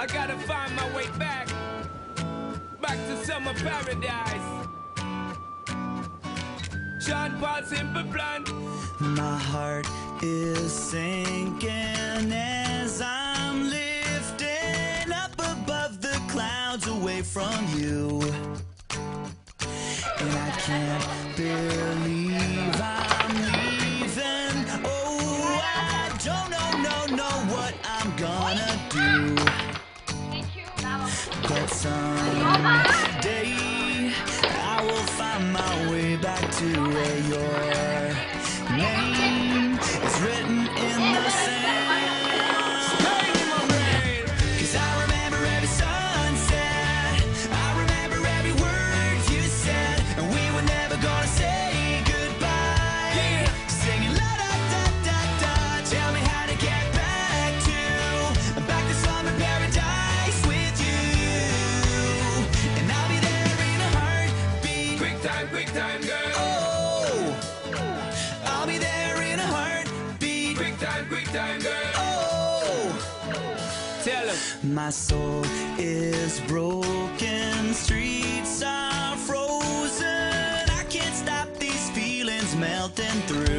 gotta find my way back to summer paradise. Sean Paul, Simple Plan. My heart is sinking as I'm lifting up above the clouds away from you. And I can't believe I'm leaving. Oh, I don't know what I'm gonna do. But someday I will find my way back to where your name is written in the sand. 'Cause I remember every sunset, I remember every word you said, and we were never gonna say goodbye. Singing la da da da da, tell me how to get back to summer paradise with you, and I'll be there in a heartbeat. Quick time, girl. Oh, I'll be there in a heartbeat. Quick time, girl. Oh, Tell him. my soul is broken, streets are frozen. I can't stop these feelings melting through.